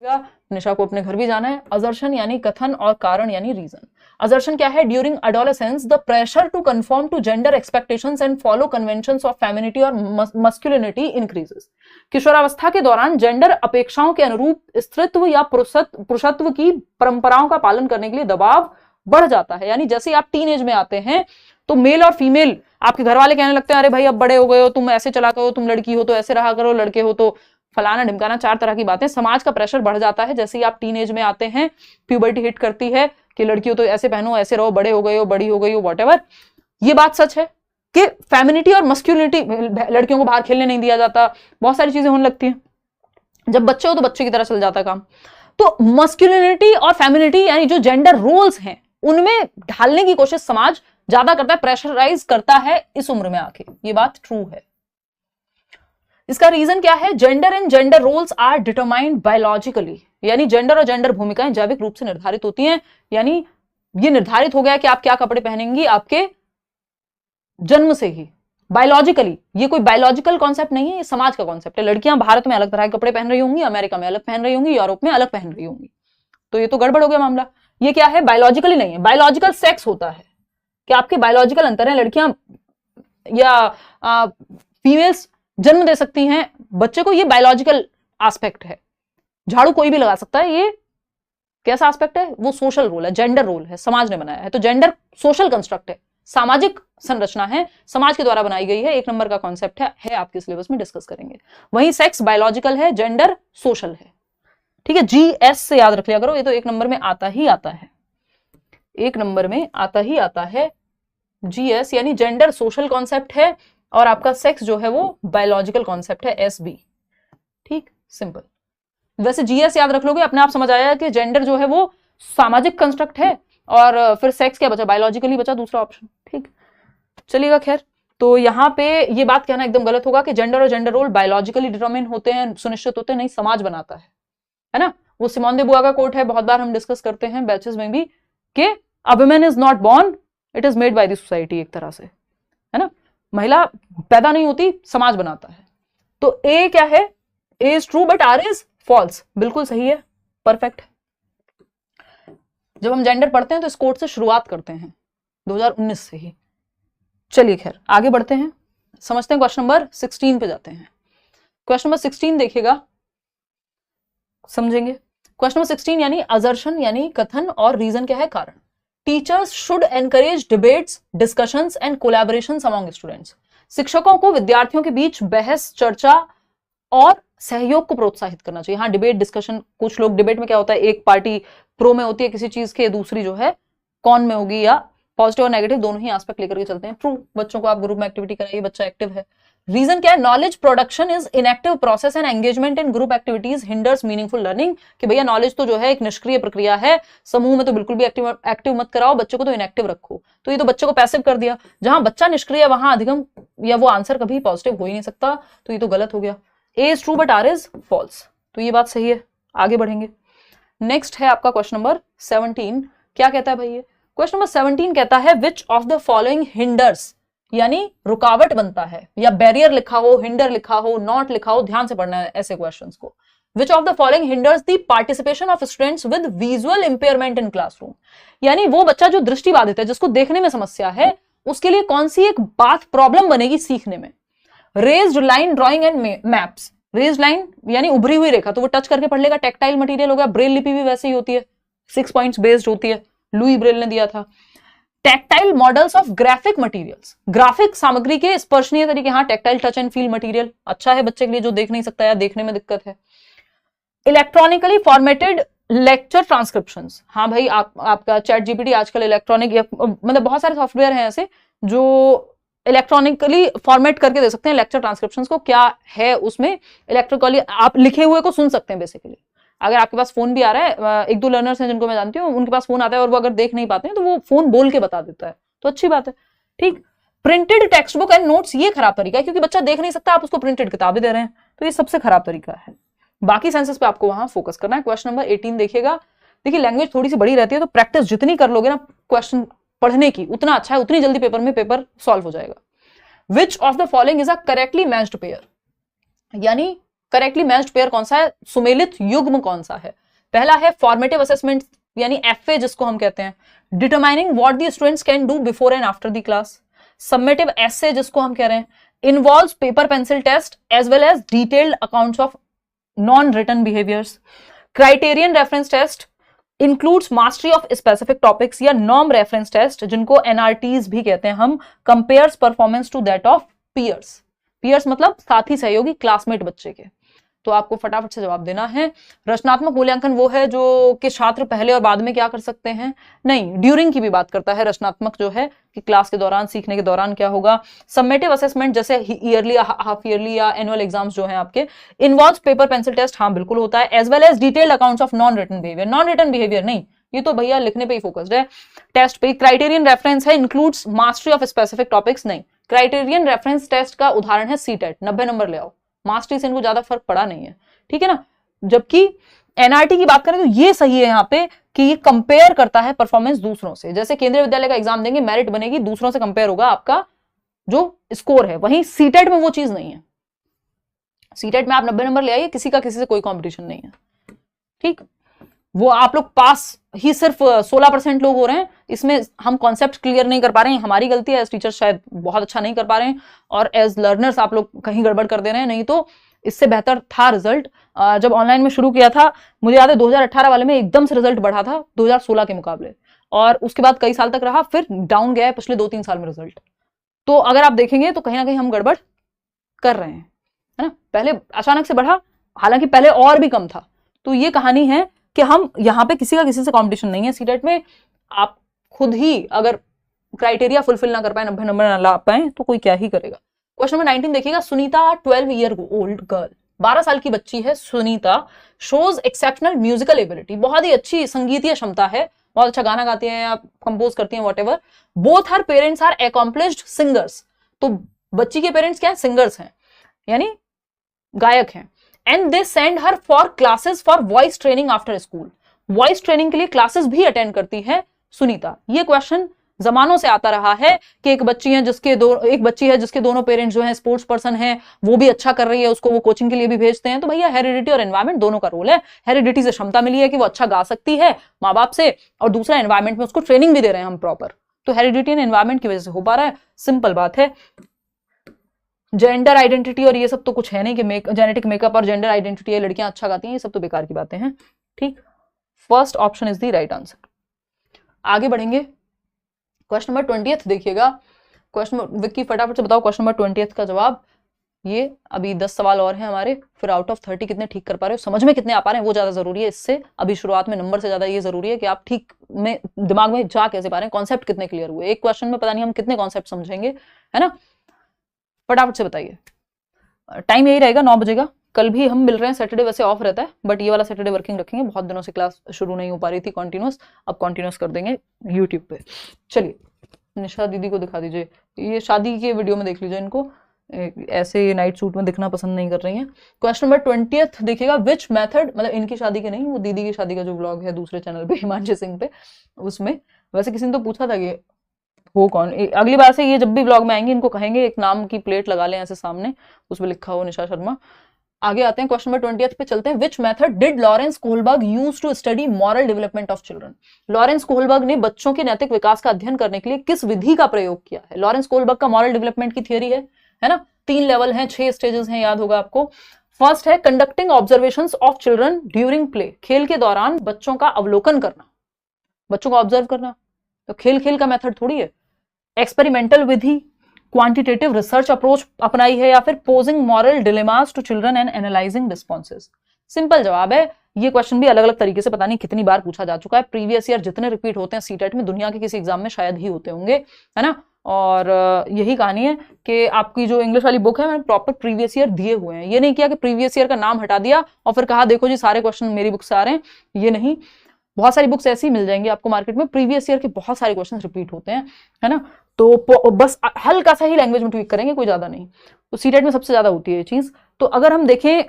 निशा को अपने घर भी जाना है। असर्शन यानी कथन और कारण यानी रीजन। असर्शन क्या है? During adolescence the pressure to conform to gender expectations and follow conventions of femininity और मस्कुलिनिटी इंक्रीजेस। किशोरावस्था के दौरान जेंडर अपेक्षाओं के अनुरूप स्त्रीत्व या पुरुषत्व की परंपराओं का पालन करने के लिए दबाव बढ़ जाता है। यानी जैसे आप टीन एज में आते हैं तो मेल और फीमेल आपके घर वाले कहने लगते हैं अरे भाई अब बड़े हो गए हो, तुम ऐसे चला करो, तुम लड़की हो तो ऐसे रहा करो, लड़के हो तो फलाना ढिमकाना, 4 तरह की बातें। समाज का प्रेशर बढ़ जाता है जैसे ही आप टीन एज में आते हैं, प्यूबर्टी हिट करती है कि लड़की हो तो ऐसे पहनो, ऐसे रहो, बड़े हो गए हो, बड़ी हो गई हो, वॉटेवर। ये बात सच है कि फेमिनिटी और मस्क्यूलिनिटी, लड़कियों को बाहर खेलने नहीं दिया जाता, बहुत सारी चीजें होने लगती हैं। जब बच्चे हो तो बच्चे की तरह चल जाता है काम। तो मस्क्यूलिनिटी और फेमिनिटी यानी जो जेंडर रोल्स हैं उनमें ढालने की कोशिश समाज ज्यादा करता है, प्रेशराइज करता है इस उम्र में आके। ये बात ट्रू है। इसका रीजन क्या है? Gender and gender roles are determined biologically, यानी जेंडर और जेंडर भूमिकाएं जैविक रूप से निर्धारित होती हैं। यानी ये निर्धारित हो गया कि आप क्या कपड़े पहनेंगी आपके जन्म से ही, बायोलॉजिकली। ये कोई बायोलॉजिकल कॉन्सेप्ट नहीं है, ये समाज का कॉन्सेप्ट है। लड़कियां भारत में अलग तरह के कपड़े पहन रही होंगी, अमेरिका में अलग पहन रही होंगी, यूरोप में अलग पहन रही होंगी। तो ये तो गड़बड़ हो गया मामला। ये क्या है? बायोलॉजिकली नहीं है। बायोलॉजिकल सेक्स होता है कि आपके बायोलॉजिकल अंतर है। लड़कियां या फीमेल्स जन्म दे सकती हैं बच्चे को, ये बायोलॉजिकल एस्पेक्ट है। झाड़ू कोई भी लगा सकता है, ये कैसा एस्पेक्ट है? वो सोशल रोल है, जेंडर रोल है, समाज ने बनाया है। तो जेंडर सोशल कंस्ट्रक्ट है, सामाजिक संरचना है, समाज के द्वारा बनाई गई है। 1 नंबर का कॉन्सेप्ट है आपके सिलेबस में, डिस्कस करेंगे। वहीं सेक्स बायोलॉजिकल है, जेंडर सोशल है। ठीक है, GS से याद रख लिया करो, ये तो 1 नंबर में आता ही आता है, 1 नंबर में आता ही आता है। GS यानी जेंडर सोशल कॉन्सेप्ट है और आपका सेक्स जो है वो बायोलॉजिकल कॉन्सेप्ट है, SB। ठीक, सिंपल। वैसे GS याद रख लोगे, अपने आप समझ आया कि जेंडर जो है वो सामाजिक कंस्ट्रक्ट है और फिर सेक्स क्या बचा? बायोलॉजिकली बचा दूसरा ऑप्शन। ठीक, चलिएगा। खैर, तो यहाँ पे ये बात कहना एकदम गलत होगा कि जेंडर और जेंडर रोल बायोलॉजिकली डिटरमाइन होते हैं, सुनिश्चित होते हैं। नहीं, समाज बनाता है ना। वो सिमोन दे बुआ का कोट है, बहुत बार हम डिस्कस करते हैं बैचेस में भी, कि a woman is not born, it is made by the society. एक तरह से है ना, महिला पैदा नहीं होती, समाज बनाता है। तो ए क्या है? A is true but R is false. बिल्कुल सही है, परफेक्ट। जब हम जेंडर पढ़ते हैं तो इस कोट से शुरुआत करते हैं 2019 से ही। चलिए खैर आगे बढ़ते हैं, समझते हैं। क्वेश्चन नंबर 16 पे जाते हैं। क्वेश्चन नंबर 16 देखिएगा, समझेंगे। क्वेश्चन नंबर 16 यानी असर्शन यानी कथन और रीजन क्या है? कारण। Teachers should encourage debates, discussions and collaborations among students. शिक्षकों को विद्यार्थियों के बीच बहस, चर्चा और सहयोग को प्रोत्साहित करना चाहिए। हाँ, डिबेट, डिस्कशन। कुछ लोग डिबेट में क्या होता है, एक पार्टी प्रो में होती है किसी चीज के, दूसरी जो है कॉन में होगी, या पॉजिटिव और नेगेटिव दोनों ही एस्पेक्ट लेकर के चलते हैं। ट्रू, बच्चों को आप ग्रुप में एक्टिविटी कराइए, बच्चा एक्टिव है। रीजन क्या है? Knowledge production is inactive process and engagement in group activities hinders meaningful learning. कि भैया नॉलेज तो जो है एक निष्क्रिय प्रक्रिया है, समूह में तो बिल्कुल भी एक्टिव मत कराओ, बच्चे को तो इनएक्टिव रखो। तो ये तो बच्चे को पैसिव कर दिया। जहां बच्चा निष्क्रिय वहां अधिगम या वो आंसर कभी पॉजिटिव हो ही नहीं सकता, तो ये तो गलत हो गया। A is true but R is false, तो ये बात सही है। आगे बढ़ेंगे। नेक्स्ट है आपका क्वेश्चन नंबर 17। क्या कहता है भाई? ये क्वेश्चन नंबर 17 कहता है which of the following hinders, यानी रुकावट बनता है, या बैरियर लिखा हो, हिंडर लिखा हो, नॉट लिखा हो, ध्यान से पढ़ना है ऐसे क्वेश्चंस को। Which of the following hinders the participation of students with visual impairment in classroom. यानी वो बच्चा जो दृष्टिबाधित है, जिसको देखने में समस्या है, उसके लिए कौन सी एक बात प्रॉब्लम बनेगी सीखने में? Raised line drawing and maps. Raised line यानी उभरी हुई रेखा, तो वो टच करके पढ़ लेगा, टेक्टाइल मटेरियल हो गया। ब्रेल लिपि भी वैसे ही होती है, 6 पॉइंट्स बेस्ड होती है, लुई ब्रेल ने दिया था। Tactile models of graphic materials, graphic सामग्री के स्पर्शनीय तरीके। हाँ, tactile touch and feel material अच्छा है बच्चे के लिए जो देख नहीं सकता या देखने में दिक्कत है। Electronically formatted lecture transcriptions. हाँ भाई, आपका चैट जीपीटी आजकल इलेक्ट्रॉनिक, मतलब बहुत सारे सॉफ्टवेयर हैं ऐसे जो इलेक्ट्रॉनिकली फॉर्मेट करके दे सकते हैं लेक्चर ट्रांसक्रिप्शंस को। क्या है उसमें? इलेक्ट्रिकली आप लिखे हुए को सुन सकते हैं बेसिकली। अगर आपके पास फोन भी आ रहा है, 1-2 लर्नर्स हैं जिनको मैं जानती हूँ, उनके पास फोन आता है और वो अगर देख नहीं पाते हैं तो वो फोन बोल के बता देता है, तो अच्छी बात है। ठीक, printed text book and notes, ये खराब तरीका है क्योंकि बच्चा देख नहीं सकता, आप उसको प्रिंटेड किताबें दे रहे हैं, तो ये सबसे खराब तरीका है। बाकी सेंसेस पे आपको वहां फोकस करना है। क्वेश्चन नंबर 18 देखिएगा। देखिए लैंग्वेज थोड़ी सी बड़ी रहती है, तो प्रैक्टिस जितनी कर लोगे ना क्वेश्चन पढ़ने की, उतना अच्छा है, उतनी जल्दी पेपर सॉल्व हो जाएगा। Which of the following is a correctly matched pair, यानी करेक्टली मैच्ड पेयर कौन सा है, सुमेलित युग्म कौन सा है? पहला है फॉर्मेटिव असेसमेंट यानी एफए जिसको हम कहते हैं, determining what the students can do before and after the class, summative एसे जिसको हम कह रहे हैं, involves paper pencil test as well as detailed accounts of non written behaviours, criterion reference test includes mastery of specific topics या norm reference test जिनको NRTs भी कहते हैं हम, compares performance to that of peers, peers मतलब साथी सहयोगी classmate बच्चे के। तो आपको फटाफट से जवाब देना है। रचनात्मक मूल्यांकन वो है जो कि छात्र पहले और बाद में क्या कर सकते हैं, नहीं, ड्यूरिंग की भी बात करता है रचनात्मक जो है कि क्लास के दौरान, सीखने के दौरान क्या होगा। सबमेटिव असेसमेंट जैसे ईयरली, हाफ ईयरली या एनुअल एग्जाम्स जो है आपके, इन्वॉल्व्स पेपर पेंसिल टेस्ट, हाँ बिल्कुल होता है, as well as detailed accounts of non written behaviour, non written behaviour नहीं, ये तो भैया लिखने पे ही फोकस्ड है, टेस्ट पे। क्राइटेरियन रेफरेंस है, includes mastery of specific topics, नहीं, क्राइटेरियन रेफरेंस टेस्ट का उदाहरण है सीटेट, 90 नंबर ले आओ, मास्टरी से इनको ज्यादा फर्क पड़ा नहीं है, ठीक है ना। जबकि एनआरटी की बात करें तो ये सही है यहाँ पे कि ये कंपेयर करता है परफॉर्मेंस दूसरों से, जैसे केंद्रीय विद्यालय का एग्जाम देंगे, मेरिट बनेगी, दूसरों से कंपेयर होगा आपका जो स्कोर है, वहीं सीटेट में वो चीज नहीं है। सीटेट में आप 90 नंबर ले आइए, किसी का किसी से कोई कंपटीशन नहीं है, ठीक, वो आप लोग पास ही सिर्फ 16% लोग हो रहे हैं, इसमें हम कॉन्सेप्ट क्लियर नहीं कर पा रहे हैं, हमारी गलती है, एज टीचर शायद बहुत अच्छा नहीं कर पा रहे हैं, और एज लर्नर्स आप लोग कहीं गड़बड़ कर दे रहे हैं, नहीं तो इससे बेहतर था रिजल्ट। जब ऑनलाइन में शुरू किया था, मुझे याद है 2018 वाले में एकदम से रिजल्ट बढ़ा था 2016 के मुकाबले, और उसके बाद कई साल तक रहा, फिर डाउन गया है पिछले 2-3 साल में रिजल्ट। तो अगर आप देखेंगे तो कहीं ना कहीं हम गड़बड़ कर रहे हैं, है ना। पहले अचानक से बढ़ा, हालांकि पहले और भी कम था। तो ये कहानी है कि हम यहाँ पे किसी का किसी से कॉम्पिटिशन नहीं है। सीटेट में आप खुद ही अगर क्राइटेरिया फुलफिल ना कर पाए, 90 नंबर ना ला पाए, तो कोई क्या ही करेगा। क्वेश्चन नंबर 19 देखिएगा, सुनीता 12 ईयर ओल्ड गर्ल, 12 साल की बच्ची है Sunita, shows exceptional musical ability, बहुत ही अच्छी संगीतीय क्षमता है, बहुत अच्छा गाना गाती हैं या कंपोज करती हैं, whatever. Both her parents are accomplished singers, तो बच्ची के पेरेंट्स क्या है, सिंगर्स हैं, यानी गायक हैं। And they send her for classes for voice training after school, voice training के लिए क्लासेस भी अटेंड करती है सुनीता। ये क्वेश्चन जमानों से आता रहा है कि एक बच्ची है जिसके दोनों पेरेंट्स जो हैं स्पोर्ट्स पर्सन हैं, वो भी अच्छा कर रही है, उसको वो कोचिंग के लिए भी भेजते हैं। तो भैया हेरिडिटी और एनवायरमेंट दोनों का रोल है। हेरिडिटी से क्षमता मिली है कि वो अच्छा गा सकती है माँ बाप से, और दूसरा एनवायरमेंट में उसको ट्रेनिंग भी दे रहे हैं हम प्रॉपर, तो हेरिडिटी एंड एनवायरमेंट की वजह से हो पा रहा है, सिंपल बात है। जेंडर आइडेंटिटी और ये सब तो कुछ है नहीं कि जेनेटिक मेकअप और जेंडर आइडेंटिटी है, लड़कियां अच्छा गाती हैं, ये सब तो बेकार की बातें हैं, ठीक। First option is the right answer. आगे बढ़ेंगे, क्वेश्चन नंबर 20 देखिएगा। क्वेश्चन विक्की फटाफट से बताओ क्वेश्चन नंबर 20 का जवाब। ये अभी 10 सवाल और हैं हमारे, फिर आउट ऑफ 30 कितने ठीक कर पा रहे हो, समझ में कितने आ पा रहे हैं, वो ज्यादा जरूरी है। इससे अभी शुरुआत में नंबर से ज्यादा ये जरूरी है कि आप ठीक में दिमाग में जा कैसे पा रहे हैं, कॉन्सेप्ट कितने क्लियर हुए। एक क्वेश्चन में पता नहीं हम कितने कॉन्सेप्ट समझेंगे, है ना। फटाफट से बताइए। टाइम यही रहेगा 9 बजे का। कल भी हम मिल रहे हैं, सैटरडे वैसे ऑफ रहता है, बट ये वाला सैटरडे वर्किंग रखेंगे। बहुत दिनों से क्लास शुरू नहीं हो पा रही थी कॉन्टिन्यूस, अब कॉन्टिन्यूस कर देंगे यूट्यूब पे। चलिए निशा दीदी को दिखा दीजिए, ये शादी के वीडियो में देख लीजिए, इनको ऐसे नाइट सूट में दिखना पसंद नहीं कर रही हैं। क्वेश्चन नंबर 20 देखिएगा, विच मेथड, मतलब इनकी शादी के नहीं, वो दीदी की शादी का जो व्लॉग है दूसरे चैनल पे हिमांशु सिंह पे, उसमें वैसे किसी ने तो पूछा था कि हो कौन। अगली बार से ये जब भी व्लॉग में आएंगे इनको कहेंगे एक नाम की प्लेट लगा लें ऐसे सामने, उसमें लिखा हो निशा शर्मा। आगे आते हैं, क्वेश्चन नंबर 20 पे चलते हैं। Which method did Lawrence Kohlberg use to study moral development of children, Lawrence Kohlberg ने बच्चों के नैतिक विकास का अध्ययन करने के लिए किस विधि का प्रयोग किया है। लॉरेंस कोहलबर्ग का मॉरल डेवलपमेंट की थियरी है ना, 3 लेवल हैं, 6 स्टेजेस हैं, याद होगा आपको। फर्स्ट है conducting observations of children during play, खेल के दौरान बच्चों का अवलोकन करना, बच्चों को ऑब्जर्व करना, तो खेल का मेथड थोड़ी है। एक्सपेरिमेंटल विधि, क्वांटिटेटिव रिसर्च अप्रोच अपनाई है, या फिर posing moral dilemmas to children and analysing responses. Simple जवाब है। ये क्वेश्चन भी अलग अलग तरीके से पता नहीं कितनी बार पूछा जा चुका है। प्रीवियस ईयर जितने रिपीट होते हैं सीटेट में, दुनिया के किसी एग्जाम में शायद ही होते होंगे, है ना। और यही कहानी है कि आपकी जो इंग्लिश वाली बुक है मैंने प्रॉपर प्रीवियस ईयर दिए हुए हैं। ये नहीं किया कि प्रीवियस ईयर का नाम हटा दिया और फिर कहा देखो जी सारे क्वेश्चन मेरी बुक से आ रहे हैं, ये नहीं। बहुत सारी बुक्स ऐसी मिल जाएंगी आपको मार्केट में, प्रीवियस ईयर के बहुत सारे क्वेश्चन रिपीट होते हैं, है ना। तो बस हल्का सा ही लैंग्वेज में ट्वीक करेंगे, कोई ज्यादा नहीं। तो सीटेट में सबसे ज्यादा होती है ये चीज। तो अगर हम देखें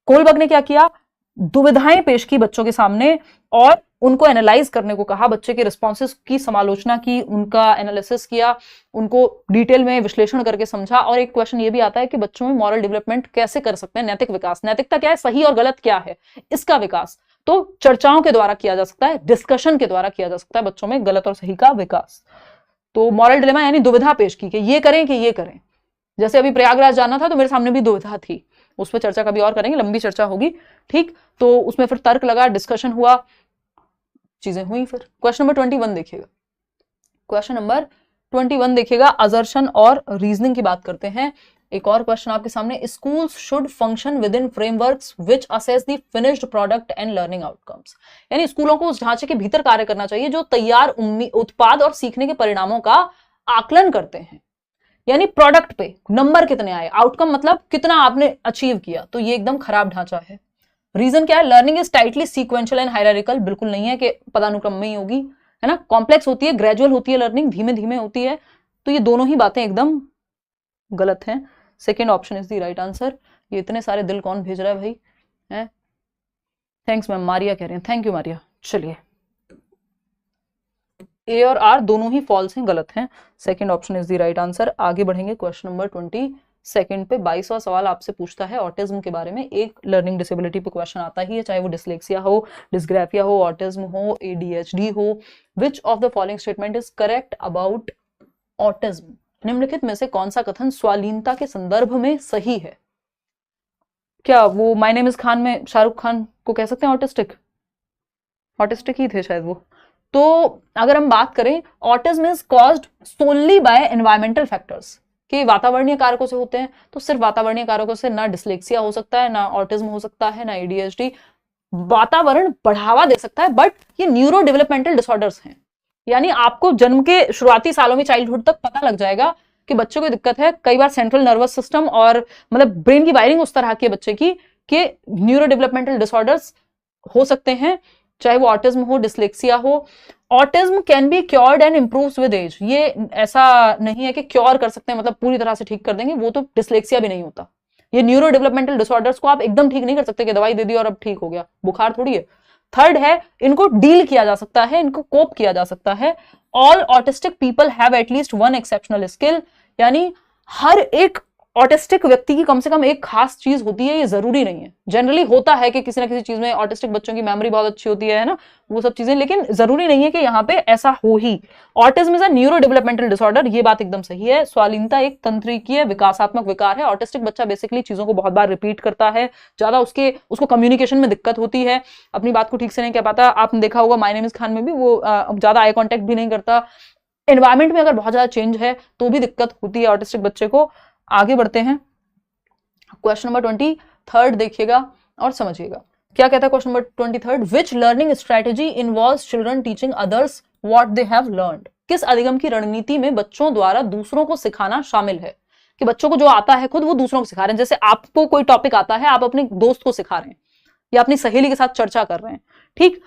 कोहलबर्ग ने क्या किया, दुविधाएं पेश की बच्चों के सामने और उनको एनालाइज करने को कहा, बच्चे के रिस्पॉन्सेस की समालोचना की, उनका एनालिसिस किया, उनको डिटेल में विश्लेषण करके समझा। और एक क्वेश्चन ये भी आता है कि बच्चों में मॉरल डेवलपमेंट कैसे कर सकते हैं, नैतिक विकास, नैतिकता क्या है, सही और गलत क्या है, इसका विकास तो चर्चाओं के द्वारा किया जा सकता है, डिस्कशन के द्वारा किया जा सकता है, बच्चों में गलत और सही का विकास। तो मॉरल डिलेमा यानी दुविधा पेश की कि ये करें कि ये करें। जैसे अभी प्रयागराज जाना था तो मेरे सामने भी दुविधा थी, उस पर चर्चा कभी और करेंगे, लंबी चर्चा होगी, ठीक। तो उसमें फिर तर्क लगा, डिस्कशन हुआ, चीजें हुई। फिर क्वेश्चन नंबर 21 देखिएगा, क्वेश्चन नंबर 21 देखिएगा, असर्शन और रीजनिंग की बात करते हैं। एक और क्वेश्चन आपके सामने, schools should function with in frameworks which assess the finished product and learning outcomes. यानी स्कूलों को उस ढांचे के भीतर कार्य करना चाहिए जो तैयार उत्पाद और सीखने के परिणामों का आकलन करते हैं। यानी प्रोडक्ट पे नंबर कितने आए, आउटकम मतलब कितना आपने अचीव किया, तो ये एकदम खराब ढांचा है। रीजन क्या है, learning is tightly sequential and hierarchical, बिल्कुल नहीं है कि पदानुक्रम में ही होगी, है ना, कॉम्प्लेक्स होती है, ग्रेजुअल होती है लर्निंग, धीमे धीमे होती है। तो ये दोनों ही बातें एकदम गलत हैं। Second option is the right answer. ये इतने सारे दिल कौन भेज रहा है भाई, है, थैंक्स मैम, मारिया कह रहे हैं, थैंक यू मारिया। चलिए, ए और आर दोनों ही फॉल्स हैं, गलत हैं, second option is the right answer. आगे बढ़ेंगे क्वेश्चन नंबर 22 पे 22वां सवाल आपसे पूछता है ऑटिज्म के बारे में। एक लर्निंग डिसेबिलिटी पे क्वेश्चन आता ही है, चाहे वो डिसलेक्सिया हो, डिस्ग्राफिया हो, ऑटिज्म हो, एडीएचडी हो। Which of the following statement is correct about autism? निम्नलिखित में से कौन सा कथन स्वालीनता के संदर्भ में सही है? क्या वो माय नेम इज खान में शाहरुख खान को कह सकते हैं ऑटिस्टिक? ऑटिस्टिक ही थे शायद वो। तो अगर हम बात करें, autism is caused solely by environmental factors, कि वातावरणीय कारकों से होते हैं, तो सिर्फ वातावरणीय कारकों से ना डिसलेक्सिया हो सकता है, ना ऑटिज्म हो सकता है, ना एडीएचडी। वातावरण बढ़ावा दे सकता है, बट ये न्यूरो डेवलपमेंटल डिसऑर्डर्स हैं। यानी आपको जन्म के शुरुआती सालों में, चाइल्डहुड तक पता लग जाएगा कि बच्चों को दिक्कत है। कई बार सेंट्रल नर्वस सिस्टम और मतलब ब्रेन की वायरिंग उस तरह की है बच्चे की कि न्यूरो डेवलपमेंटल डिसऑर्डर्स हो सकते हैं, चाहे वो ऑटिज्म हो, डिसलेक्सिया हो। Autism can be cured and improves with age, ये ऐसा नहीं है कि क्योर कर सकते हैं, मतलब पूरी तरह से ठीक कर देंगे, वो तो डिसलेक्सिया भी नहीं होता। ये न्यूरो डेवलपमेंटल डिसऑर्डर्स को आप एकदम ठीक नहीं कर सकते कि दवाई दे दी और अब ठीक हो गया, बुखार थोड़ी है। थर्ड है, इनको डील किया जा सकता है, इनको कोप किया जा सकता है। All autistic people have at least one exceptional skill, यानी हर एक ऑटिस्टिक व्यक्ति की कम से कम एक खास चीज होती है, ये जरूरी नहीं है। जनरली होता है कि किसी ना किसी चीज में, ऑटिस्टिक बच्चों की मेमोरी बहुत अच्छी होती है ना, वो सब चीजें, लेकिन जरूरी नहीं है कि यहाँ पे ऐसा हो ही। Autism is a neuro developmental disorder, ये बात एकदम सही है। स्वालीनता एक तंत्रिकीय विकासात्मक विकार है। ऑटिस्टिक बच्चा बेसिकली चीजों को बहुत बार रिपीट करता है, ज्यादा उसको कम्युनिकेशन में दिक्कत होती है, अपनी बात को ठीक से नहीं कह पाता। आपने देखा होगा माय नेम इज खान में भी वो ज्यादा आई कॉन्टेक्ट भी नहीं करता। एनवायरमेंट में अगर बहुत ज्यादा चेंज है तो भी दिक्कत होती है ऑटिस्टिक बच्चे को। आगे बढ़ते हैं, क्वेश्चन नंबर 23 देखिएगा और समझिएगा क्या कहता है question number 23। Which learning strategy involves children teaching others what they have learned? किस अधिगम की रणनीति में बच्चों द्वारा दूसरों को सिखाना शामिल है? कि बच्चों को जो आता है खुद वो दूसरों को सिखा रहे हैं। जैसे आपको कोई टॉपिक आता है, आप अपने दोस्त को सिखा रहे हैं या अपनी सहेली के साथ चर्चा कर रहे हैं, ठीक,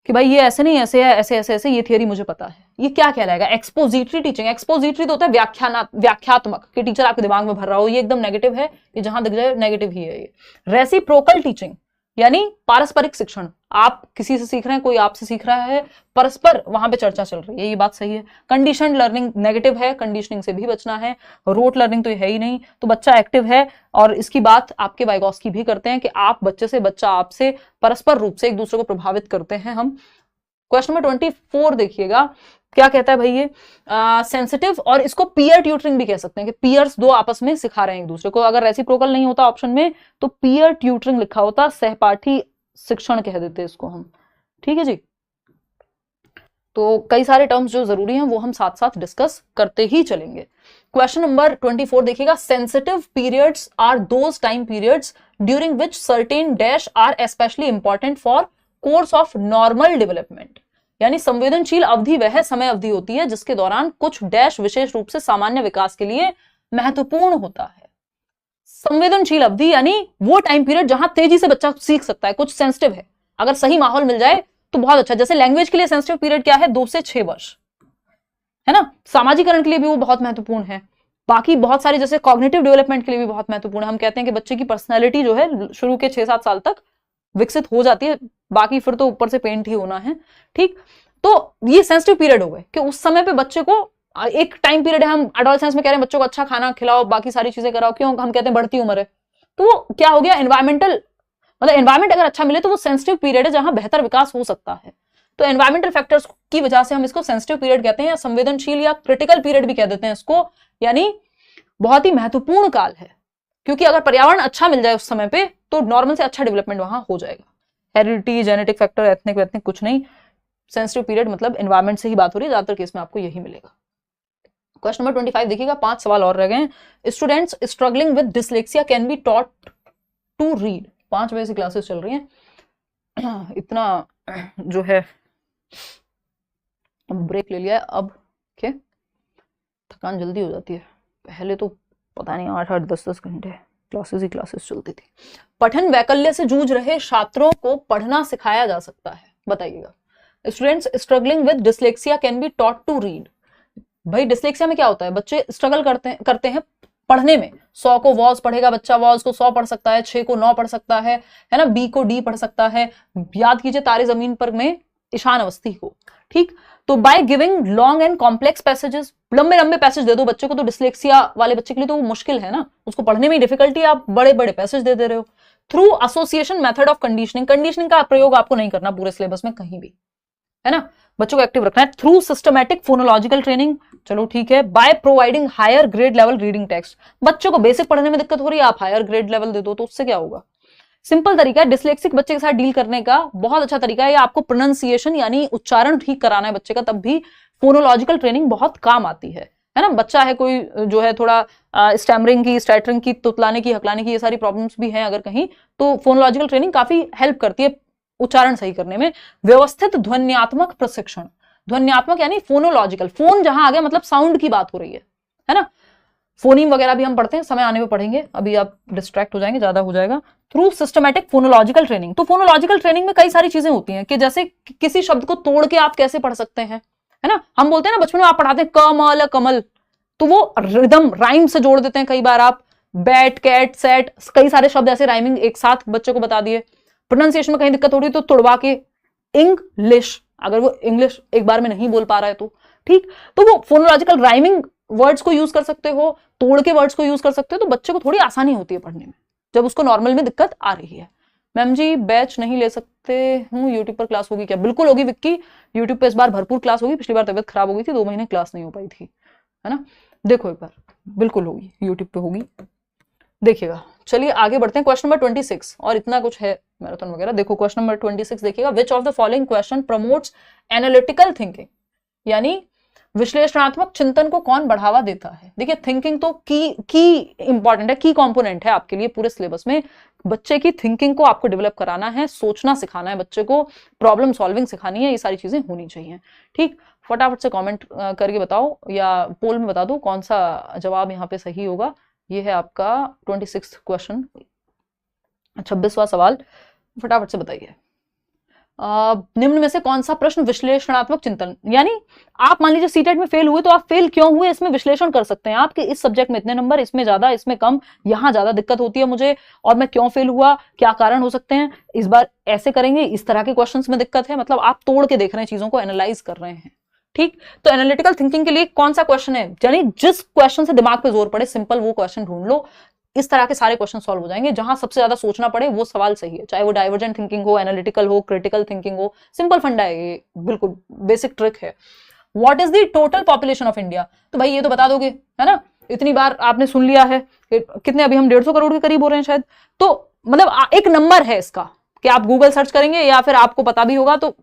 कि भाई ये ऐसे नहीं, ऐसे है, ऐसे ऐसे ऐसे, ये थियरी मुझे पता है। ये क्या कहलाएगा? Expository teaching. एक्सपोजिटरी तो होता है व्याख्यात्मक, कि टीचर आपके दिमाग में भर रहा हो, ये एकदम नेगेटिव है, ये जहां दिख जाए नेगेटिव ही है। ये रेसिप्रोकल टीचिंग यानी पारस्परिक शिक्षण, आप किसी से सीख रहे हैं, कोई आपसे सीख रहा है, परस्पर वहां पे चर्चा चल रही है, ये बात सही है। कंडीशनड लर्निंग नेगेटिव है, कंडीशनिंग से भी बचना है। रोट लर्निंग तो है ही नहीं, तो बच्चा एक्टिव है, और इसकी बात आपके वाइगॉस्की भी करते हैं कि आप बच्चे से, बच्चा आपसे परस्पर रूप से एक दूसरे को प्रभावित करते हैं हम। क्वेश्चन नंबर 24 देखिएगा क्या कहता है भाई, ये सेंसिटिव, और इसको पीयर ट्यूटरिंग भी कह सकते हैं कि पीयर्स दो आपस में सिखा रहे हैं एक दूसरे को। अगर रेसिप्रोकल नहीं होता ऑप्शन में तो पीयर ट्यूटरिंग लिखा होता, सहपाठी शिक्षण कह देते इसको हम, ठीक है जी। तो कई सारे टर्म्स जो जरूरी हैं वो हम साथ साथ डिस्कस करते ही चलेंगे। क्वेश्चन नंबर 24 देखिएगा, sensitive periods are those time periods during which certain dash are especially important for course of normal development. यानी संवेदनशील अवधि वह समय अवधि होती है जिसके दौरान कुछ डैश विशेष रूप से सामान्य विकास के लिए महत्वपूर्ण होता है। संवेदनशील अवधि यानी वो टाइम पीरियड जहां तेजी से बच्चा सीख सकता है, कुछ सेंसिटिव है, अगर सही माहौल मिल जाए तो बहुत अच्छा। जैसे लैंग्वेज के लिए सेंसिटिव पीरियड क्या है, 2 से 6 वर्ष, है ना। सामाजिकरण के लिए भी वो बहुत महत्वपूर्ण है। बाकी बहुत सारे जैसे कॉग्निटिव डेवलपमेंट के लिए भी बहुत महत्वपूर्ण है। हम कहते हैं कि बच्चे की पर्सनैलिटी जो है शुरू के 6-7 साल तक विकसित हो जाती है, बाकी फिर तो ऊपर से पेंट ही होना है। ठीक, तो ये सेंसिटिव पीरियड हो गए कि उस समय पे बच्चे को एक टाइम पीरियड है, हम एडोलसेंस में कह रहे हैं बच्चों को अच्छा खाना खिलाओ, बाकी सारी चीजें कराओ, क्यों हम कहते हैं बढ़ती उम्र है, तो वो क्या हो गया, एनवायरमेंटल मतलब एनवायरमेंट अगर अच्छा मिले तो वो सेंसिटिव पीरियड है जहां बेहतर विकास हो सकता है। तो एनवायरमेंटल फैक्टर्स की वजह से हम इसको सेंसिटिव पीरियड कहते हैं, या संवेदनशील या क्रिटिकल पीरियड भी कह देते हैं इसको, यानी बहुत ही महत्वपूर्ण काल है, क्योंकि अगर पर्यावरण अच्छा मिल जाए उस समय पे तो नॉर्मल से अच्छा डेवलपमेंट वहां हो जाएगा। हेरिडिटी, जेनेटिक फैक्टर, एथनिक वेथनिक कुछ नहीं, सेंसिटिव पीरियड मतलब एनवायरमेंट से ही बात हो रही है, ज्यादातर केस में आपको यही मिलेगा। क्वेश्चन नंबर 25 देखिएगा, 5 सवाल और रह गए हैं। Students struggling with dyslexia can be taught to read. 5 बजे से क्लासेस चल रही हैं, इतना जो है ब्रेक ले लिया है अब के, थकान जल्दी हो जाती है। पहले तो पता नहीं 8-8 10-10 घंटे क्लासेस ही क्लासेस चलती थी। पठन वैकल्य से जूझ रहे छात्रों को पढ़ना सिखाया जा सकता है, बताइएगा। Students struggling with dyslexia can be taught to read. भाई डिसलेक्सिया में क्या होता है, बच्चे स्ट्रगल करते हैं पढ़ने में। 100 को वॉज पढ़ेगा बच्चा, वॉज को 100 पढ़ सकता है, 6 को 9 पढ़ सकता है ना, बी को डी पढ़ सकता है। याद कीजिए तारे जमीन पर में ईशान अवस्थी को। ठीक, तो by giving long and complex passages, लंबे लंबे पैसेज दे दो बच्चे को, तो डिसलेक्सिया वाले बच्चे के लिए तो वो मुश्किल है ना, उसको पढ़ने में डिफिकल्टी, आप बड़े बड़े पैसेज दे रहे हो। Through association method of conditioning, conditioning का प्रयोग आपको नहीं करना पूरे सिलेबस में कहीं भी, है ना, बच्चों को एक्टिव रखना है। थ्रू सिस्टमैटिक फोनोलॉजिकल ट्रेनिंग, चलो ठीक है। By providing higher grade level reading text, बच्चों को बेसिक पढ़ने में दिक्कत हो रही है, आप हायर ग्रेड लेवल दे दो तो उससे क्या होगा। सिंपल तरीका है डिसलेक्सिक बच्चे के साथ डील करने का, बहुत अच्छा तरीका है। आपको प्रोनाउंसिएशन यानी उच्चारण ठीक कराना है बच्चे का, तब भी फोनोलॉजिकल ट्रेनिंग बहुत काम आती है ना। बच्चा है कोई जो है थोड़ा स्टैमरिंग की, स्टैटरिंग की, तुतलाने की, हकलाने की, ये सारी प्रॉब्लम्स भी हैं अगर कहीं, तो फोनोलॉजिकल ट्रेनिंग काफी हेल्प करती है उच्चारण सही करने में। व्यवस्थित ध्वन्यात्मक प्रशिक्षण, ध्वन्यात्मक यानी फोनोलॉजिकल, फोन जहां आ गया मतलब साउंड की बात हो रही है ना। फोनीम वगैरह भी हम पढ़ते हैं, समय आने में पढ़ेंगे, अभी आप डिस्ट्रैक्ट हो जाएंगे, ज्यादा हो जाएगा। थ्रू सिस्टमैटिक फोनोलॉजिकल ट्रेनिंग, तो फोनोलॉजिकल ट्रेनिंग में कई सारी चीजें होती हैं कि जैसे किसी शब्द को तोड़ के आप कैसे पढ़ सकते हैं, है ना। हम बोलते हैं ना बचपन में आप पढ़ाते हैं कमल कमल, तो वो रिदम राइम से जोड़ देते हैं कई बार आप, बैट कैट सेट, कई सारे शब्द ऐसे राइमिंग एक साथ बच्चे को बता दिए। प्रोनाउंसिएशन में कहीं दिक्कत हो रही तो तुड़वा के इंग्लिश, अगर वो इंग्लिश एक बार में नहीं बोल पा रहा है तो ठीक, तो वो फोनोलॉजिकल राइमिंग वर्ड्स को यूज कर सकते हो, तोड़ के वर्ड्स को यूज कर सकते हो, तो बच्चे को थोड़ी आसानी होती है पढ़ने में जब उसको नॉर्मल में दिक्कत आ रही है। मैम जी बैच नहीं ले सकते हूँ, यूट्यूब पर क्लास होगी क्या? बिल्कुल होगी विक्की, यूट्यूब पे इस बार भरपूर क्लास होगी, पिछली बार तबियत खराब हो गई थी, 2 महीने क्लास नहीं हो पाई थी, है ना। देखो एक बार बिल्कुल होगी, यूट्यूब पे होगी, देखिएगा। चलिए आगे बढ़ते हैं, क्वेश्चन नंबर 26, और इतना कुछ है मैराथन वगैरह। देखो क्वेश्चन नंबर 26 देखिएगा, which of the following question promotes analytical thinking, यानी विश्लेषणात्मक चिंतन को कौन बढ़ावा देता है। देखिए थिंकिंग तो की इंपॉर्टेंट है, की कंपोनेंट है आपके लिए पूरे सिलेबस में। बच्चे की थिंकिंग को आपको डेवलप कराना है, सोचना सिखाना है बच्चे को, प्रॉब्लम सॉल्विंग सिखानी है, ये सारी चीजें होनी चाहिए। ठीक, फटाफट से कमेंट करके बताओ या पोल में बता दो कौन सा जवाब यहाँ पे सही होगा। ये है आपका 26 क्वेश्चन, 26वां सवाल, फटाफट से बताइए। निम्न में से कौन सा प्रश्न विश्लेषणात्मक चिंतन, यानी आप मान लीजिए सीटेट में फेल हुए तो आप फेल क्यों हुए इसमें विश्लेषण कर सकते हैं आप, कि इस सब्जेक्ट में इतने नंबर, इसमें ज्यादा, इसमें कम, यहाँ ज्यादा दिक्कत होती है मुझे, और मैं क्यों फेल हुआ, क्या कारण हो सकते हैं, इस बार ऐसे करेंगे, इस तरह के क्वेश्चंस में दिक्कत है, मतलब आप तोड़ के देख रहे हैं चीजों को, एनालाइज कर रहे हैं। ठीक, तो एनालिटिकल थिंकिंग के लिए कौन सा क्वेश्चन है, यानी जिस क्वेश्चन से दिमाग पे जोर पड़े, सिंपल वो क्वेश्चन ढूंढ लो, इस तरह के सारे क्वेश्चन सॉल्व हो जाएंगे। जहां सबसे ज्यादा सोचना पड़े वो सवाल सही है, चाहे वो डाइवर्जेंट थिंकिंग हो, एनालिटिकल हो, क्रिटिकल थिंकिंग हो, सिंपल फंडा है ये, बिल्कुल बेसिक ट्रिक है। What is the total population of India, तो भाई ये तो बता दोगे, है ना, इतनी बार आपने सुन लिया है, कितने अभी हम 150 करोड़ के करीब हो रहे हैं शायद, तो मतलब एक नंबर है इसका, कि आप गूगल सर्च करेंगे या फिर आपको पता भी होगा, तो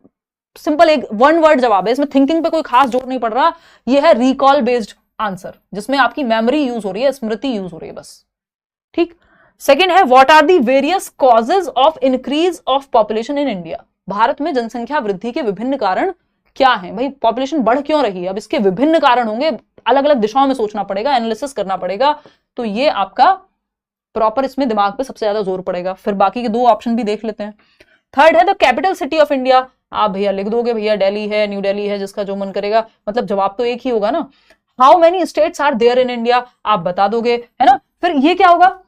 सिंपल एक 1 वर्ड जवाब है, इसमें थिंकिंग पे कोई खास जोर नहीं पड़ रहा, ये है रिकॉल बेस्ड आंसर, जिसमें आपकी मेमोरी यूज हो रही है, स्मृति यूज हो रही है बस। ठीक, सेकेंड है what are the various causes of increase of population in India, Bharat में जनसंख्या वृद्धि के विभिन्न कारण क्या हैं। भाई पॉपुलेशन बढ़ क्यों रही है, अब इसके विभिन्न कारण होंगे, अलग अलग दिशाओं में सोचना पड़ेगा, एनालिसिस करना पड़ेगा, तो ये आपका प्रॉपर इसमें दिमाग पे सबसे ज्यादा जोर पड़ेगा। फिर बाकी के 2 ऑप्शन भी देख लेते हैं। थर्ड है the capital city of India, आप भैया लिख दोगे, भैया दिल्ली है, न्यू दिल्ली है, जिसका जो मन करेगा, मतलब जवाब तो एक ही होगा ना। How many states are there in India, आप बता दोगे, है ना। फिर ये क्या होगा,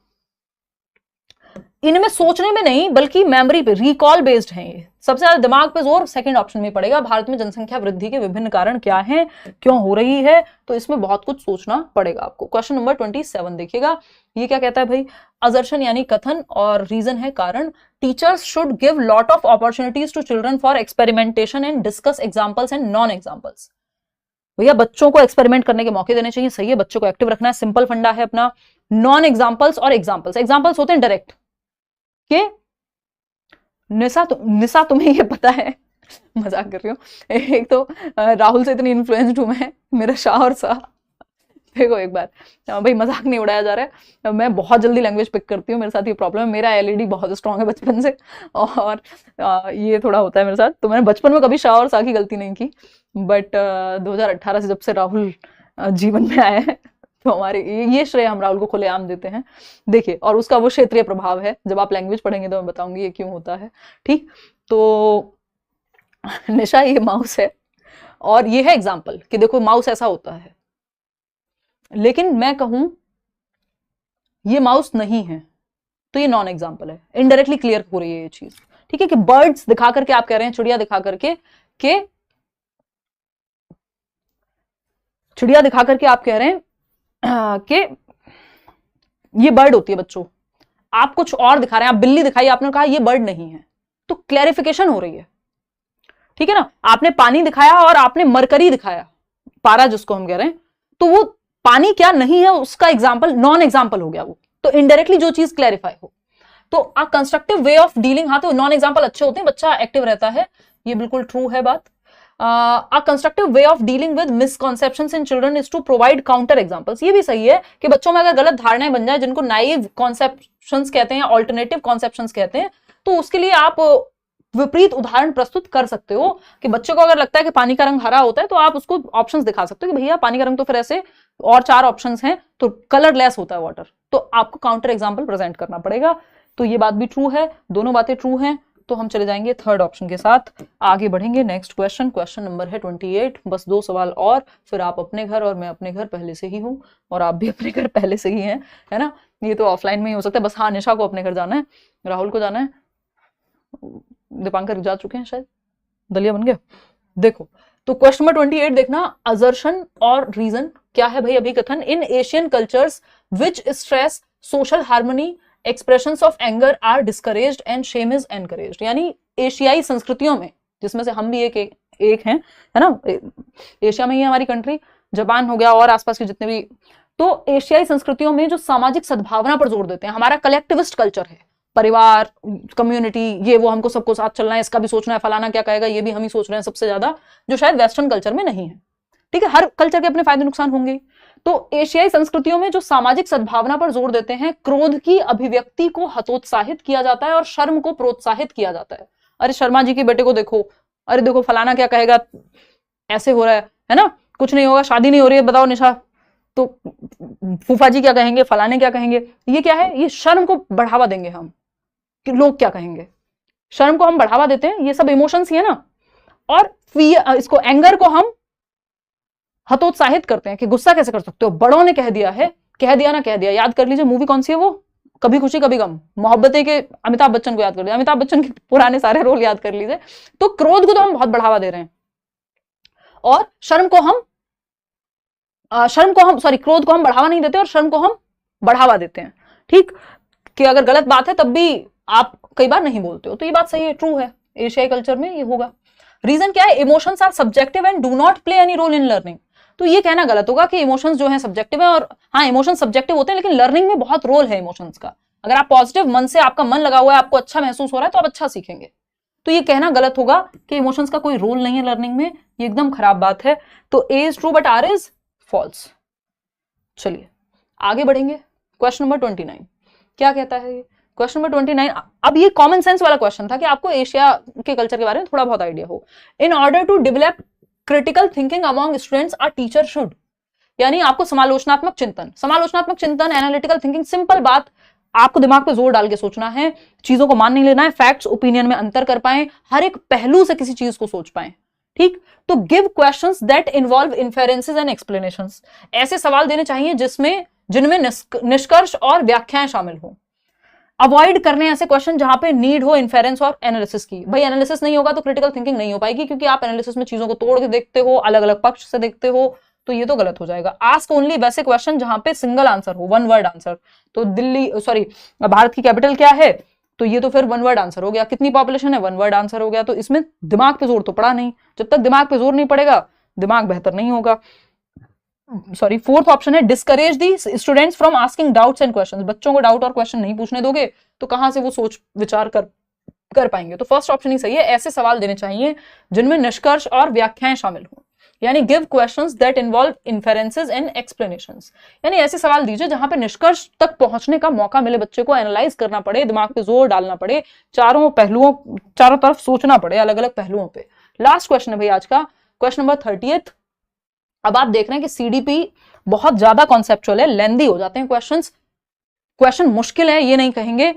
इनमें सोचने में नहीं बल्कि मेमोरी पे, रिकॉल बेस्ड है ये। सबसे ज्यादा दिमाग पे जोर सेकंड ऑप्शन में पड़ेगा, भारत में जनसंख्या वृद्धि के विभिन्न कारण क्या हैं, क्यों हो रही है, तो इसमें बहुत कुछ सोचना पड़ेगा आपको। क्वेश्चन नंबर 27 देखिएगा, ये क्या कहता है भाई, असर्शन यानी कथन और रीजन है कारण। Teachers should give lot of opportunities to children for experimentation and discuss examples and non examples. भैया बच्चों को एक्सपेरिमेंट करने के मौके देने चाहिए, सही है, बच्चों को एक्टिव रखना है, सिंपल फंडा है अपना। नॉन एग्जाम्पल्स और एग्जाम्पल्स, एग्जाम्पल्स होते हैं डायरेक्ट के। निशा तुम्हें ये पता है, मजाक कर रही हूँ, एक तो राहुल से इतनी इन्फ्लुएंस्ड हूं मैं, मेरा शाह और शाह। देखो एक बार भाई, मजाक नहीं उड़ाया जा रहा है, मैं बहुत जल्दी लैंग्वेज पिक करती हूँ, मेरे साथ ये प्रॉब्लम है, मेरा एलईडी बहुत स्ट्रांग है बचपन से, और ये थोड़ा होता है मेरे साथ। तो मैंने बचपन में कभी शाह और शाह की गलती नहीं की, बट 2018 से जब से राहुल जीवन में आया है, तो हमारे ये श्रेय हम राहुल को खुलेआम देते हैं। देखिए, और उसका वो क्षेत्रीय प्रभाव है, जब आप लैंग्वेज पढ़ेंगे तो मैं बताऊंगी ये क्यों होता है, ठीक। तो निशा ये माउस है, और ये है एग्जाम्पल कि देखो माउस ऐसा होता है, लेकिन मैं कहूं ये माउस नहीं है, तो ये नॉन एग्जाम्पल है, इनडायरेक्टली क्लियर हो रही है ये चीज, ठीक है। कि बर्ड्स दिखा करके आप कह रहे हैं, चिड़िया दिखा करके चिड़िया दिखा करके आप कह रहे हैं कि ये बर्ड होती है बच्चों, आप कुछ और दिखा रहे हैं, आप बिल्ली दिखाई, आपने कहा ये बर्ड नहीं है, तो क्लैरिफिकेशन हो रही है, ठीक है ना। आपने पानी दिखाया और आपने मरकरी दिखाया, पारा जिसको हम कह रहे हैं, तो वो पानी क्या नहीं है उसका एग्जाम्पल नॉन एग्जाम्पल हो गया वो, तो इनडायरेक्टली जो चीज क्लैरिफाई हो। तो a constructive way of dealing, हाँ तो नॉन एग्जाम्पल अच्छे होते हैं, बच्चा एक्टिव रहता है, ये बिल्कुल ट्रू है बात। A constructive way of dealing with misconceptions in children is to provide counter examples। ये भी सही है कि बच्चों में अगर गलत धारणाएं बन जाए, जिनको नाइव कॉन्सेप्शंस कहते हैं, ऑल्टरनेटिव कॉन्सेप्शंस कहते हैं, तो उसके लिए आप विपरीत उदाहरण प्रस्तुत कर सकते हो। कि बच्चों को अगर लगता है कि पानी का रंग हरा होता है, तो आप उसको ऑप्शंस दिखा सकते हो कि भैया पानी का रंग तो फिर ऐसे और 4 ऑप्शंस हैं, तो कलरलेस होता है वाटर, तो आपको काउंटर एग्जाम्पल प्रेजेंट करना पड़ेगा। तो ये बात भी ट्रू है, दोनों बातें ट्रू हैं। तो हम चले जाएंगे थर्ड ऑप्शन के साथ, आगे बढ़ेंगे। नेक्स्ट क्वेश्चन, क्वेश्चन नंबर है 28, बस 2 सवाल और, फिर आप अपने घर और मैं अपने घर पहले से ही हूँ, और आप भी अपने घर पहले से ही हैं, है ना। ये तो ऑफलाइन में ही हो सकता है, बस हाँ निशा को अपने घर जाना है, राहुल को जाना है, दीपांकर जा चुके हैं शायद, दलिया बन गया। देखो तो क्वेश्चन नंबर 28 देखना, असर्शन और रीजन क्या है भाई, अभी कथन। In Asian cultures which stress social harmony expressions of anger are discouraged and shame is encouraged. यानी एशियाई संस्कृतियों में, जिसमें से हम भी एक हैं, है ना, एशिया में ही हमारी कंट्री, जापान हो गया और आसपास के जितने भी, तो एशियाई संस्कृतियों में जो सामाजिक सद्भावना पर जोर देते हैं, हमारा कलेक्टिविस्ट कल्चर है, परिवार, कम्युनिटी, ये वो, हमको सबको साथ चलना है, इसका भी सोचना है, फलाना क्या कहेगा ये भी हम ही सोच रहे हैं सबसे ज्यादा, जो शायद वेस्टर्न कल्चर में नहीं है, ठीक है। हर कल्चर के अपने फायदे नुकसान होंगे। तो एशियाई संस्कृतियों में जो सामाजिक सद्भावना पर जोर देते हैं, क्रोध की अभिव्यक्ति को हतोत्साहित किया जाता है और शर्म को प्रोत्साहित किया जाता है। अरे शर्मा जी के बेटे को देखो, अरे देखो फलाना क्या कहेगा, ऐसे हो रहा है ना, कुछ नहीं होगा, शादी नहीं हो रही है, बताओ निशा, तो फूफा जी क्या कहेंगे, फलाने क्या कहेंगे। ये क्या है, ये शर्म को बढ़ावा देंगे हम, कि लोग क्या कहेंगे, शर्म को हम बढ़ावा देते हैं, ये सब इमोशंस ही है ना। और इसको एंगर को हम हतोत्साहित करते हैं कि गुस्सा कैसे कर सकते हो, बड़ों ने कह दिया है, कह दिया ना कह दिया। याद कर लीजिए मूवी कौन सी है वो, कभी खुशी कभी गम, मोहब्बतें के अमिताभ बच्चन को याद कर लीजिए, अमिताभ बच्चन के पुराने सारे रोल याद कर लीजिए। तो क्रोध को तो हम बहुत बढ़ावा दे रहे हैं, और क्रोध को हम बढ़ावा नहीं देते और शर्म को हम बढ़ावा देते हैं, ठीक। कि अगर गलत बात है तब भी आप कई बार नहीं बोलते हो, तो ये बात सही है, ट्रू है, एशियाई कल्चर में ये होगा। रीजन क्या है, emotions are subjective and do not play any role in learning. तो ये कहना गलत होगा कि इमोशंस जो है सब्जेक्टिव है, और हाँ इमोशंस सब्जेक्टिव होते हैं, लेकिन लर्निंग में बहुत रोल है इमोशंस का। अगर आप पॉजिटिव मन से, आपका मन लगा हुआ है, आपको अच्छा महसूस हो रहा है, तो आप अच्छा सीखेंगे। तो ये कहना गलत होगा कि इमोशंस का कोई रोल नहीं है लर्निंग में, ये एकदम खराब बात है। तो A is true but R is false. चलिए आगे बढ़ेंगे, क्वेश्चन नंबर 29 क्या कहता है ये, क्वेश्चन नंबर 29। अब ये कॉमन सेंस वाला क्वेश्चन था कि आपको एशिया के कल्चर के बारे में थोड़ा बहुत आइडिया हो। In order to develop critical thinking among students a teacher should, यानी आपको समालोचनात्मक चिंतन, एनालिटिकल थिंकिंग, सिंपल बात, आपको दिमाग पे जोर डाल के सोचना है, चीजों को मान नहीं लेना है, फैक्ट्स ओपिनियन में अंतर कर पाए, हर एक पहलू से किसी चीज को सोच पाए, ठीक। तो give questions that involve inferences and explanations, ऐसे सवाल देने चाहिए जिनमें निष्कर्ष और व्याख्याएं शामिल हो। अवॉइड करने ऐसे क्वेश्चन जहां पे नीड हो इन्फेरेंस और एनालिसिस की। भाई एनालिसिस नहीं होगा तो क्रिटिकल थिंकिंग नहीं हो पाएगी, क्योंकि आप एनालिसिस में चीजों को तोड़ के देखते हो, अलग अलग पक्ष से देखते हो, तो ये तो गलत हो जाएगा। आस्क ओनली वैसे क्वेश्चन जहां पे सिंगल आंसर हो, वन वर्ड आंसर। तो भारत की कैपिटल क्या है, तो ये तो फिर वन वर्ड आंसर हो गया। कितनी पॉपुलेशन है, वन वर्ड आंसर हो गया। तो इसमें दिमाग पे जोर तो पड़ा नहीं। जब तक दिमाग पे जोर नहीं पड़ेगा दिमाग बेहतर नहीं होगा। फोर्थ ऑप्शन है discourage the students from asking doubts and questions. बच्चों को डाउट और क्वेश्चन नहीं पूछने दोगे तो कहां से वो सोच विचार कर पाएंगे। तो फर्स्ट ऑप्शन ही सही है। ऐसे सवाल देने चाहिए जिनमें निष्कर्ष और व्याख्याएं शामिल हो, यानी give questions that involve inferences and explanations. यानी ऐसे सवाल दीजिए जहां पे निष्कर्ष तक पहुंचने का मौका मिले, बच्चे को एनालाइज करना पड़े, दिमाग पे जोर डालना पड़े, चारों तरफ सोचना पड़े, अलग अलग पहलुओं पे। लास्ट क्वेश्चन है भाई आज का, क्वेश्चन नंबर 30। अब आप देख रहे हैं कि सीडीपी बहुत ज्यादा कॉन्सेप्चुअल है, लेंदी हो जाते हैं क्वेश्चन मुश्किल है ये नहीं कहेंगे,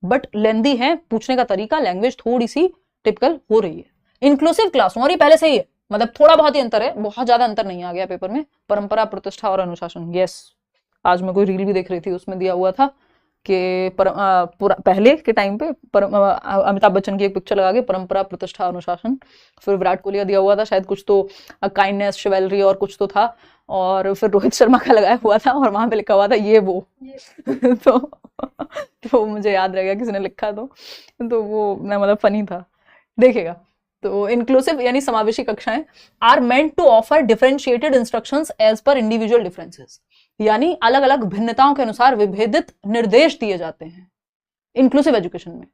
बट लेंदी है, पूछने का तरीका, लैंग्वेज थोड़ी सी टिपिकल हो रही है। इंक्लूसिव क्लास, और ये पहले से ही है, मतलब थोड़ा बहुत ही अंतर है, बहुत ज्यादा अंतर नहीं आ गया पेपर में। परंपरा, प्रतिष्ठा और अनुशासन, यस। आज मैं कोई रील भी देख रही थी, उसमें दिया हुआ था कि पहले के टाइम पे अमिताभ बच्चन की एक पिक्चर लगा के परंपरा, प्रतिष्ठा, अनुशासन, फिर विराट कोहली का दिया हुआ था शायद कुछ तो काइंडनेस, शिवेलरी और कुछ तो था, और फिर रोहित शर्मा का लगाया हुआ था और वहां पे लिखा हुआ था ये वो तो मुझे याद रह गया किसी ने लिखा तो वो मतलब फनी था, देखेगा। तो इंक्लूसिव यानी समावेशी कक्षाएं are meant to offer differentiated instructions as per individual differences, यानी अलग अलग भिन्नताओं के अनुसार विभेदित निर्देश दिए जाते हैं। इंक्लूसिव एजुकेशन में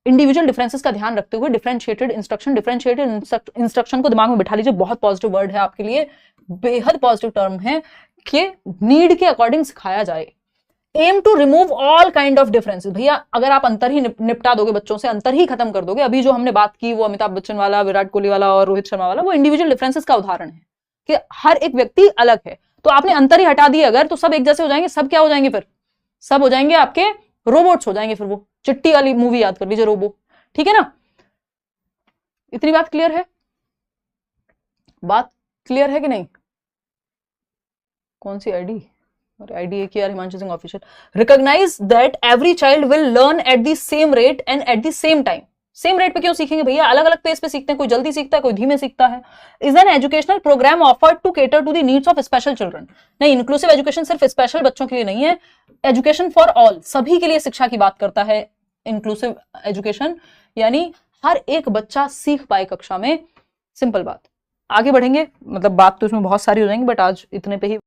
इंडिविजुअल डिफरेंसेस का ध्यान रखते हुए डिफरेंशिएटेड इंस्ट्रक्शन को दिमाग में बिठा लीजिए, बहुत पॉजिटिव वर्ड है आपके लिए, बेहद पॉजिटिव टर्म है कि नीड के अकॉर्डिंग सिखाया जाए। Aim to remove all kind of differences. भैया अगर आप अंतर ही निपटा दोगे, बच्चों से अंतर ही खत्म कर दोगे, अभी जो हमने बात की वो अमिताभ बच्चन वाला, विराट कोहली वाला और रोहित शर्मा वाला, वो इंडिविजुअल डिफरेंसेस का उदाहरण है कि हर एक व्यक्ति अलग है। तो आपने अंतर ही हटा दिए अगर, तो सब एक जैसे हो जाएंगे, सब क्या हो जाएंगे फिर, सब हो जाएंगे आपके रोबोट्स हो जाएंगे। फिर वो चिट्टी वाली मूवी याद कर लीजिए, रोबो, ठीक है ना। इतनी बात क्लियर है, बात क्लियर है कि नहीं। कौन सी आईडी, आईडी एक यार, Himanshu Singh official. Recognise that every child will learn at the same rate and at the same time. Same rate पे क्यों सीखेंगे भैया, अलग अलग पेस पे सीखते हैं, कोई जल्दी सीखता है, कोई धीमे सीखता है। Is an educational programme offered to cater to the needs of special children. नहीं, इंक्लूसिव एजुकेशन सिर्फ स्पेशल बच्चों के लिए नहीं है, एजुकेशन फॉर ऑल, सभी के लिए शिक्षा की बात करता है इंक्लूसिव एजुकेशन, यानी हर एक बच्चा सीख पाए कक्षा में। सिंपल बात, आगे बढ़ेंगे, मतलब बात तो इसमें बहुत सारी हो जाएंगी, बट आज इतने पे ही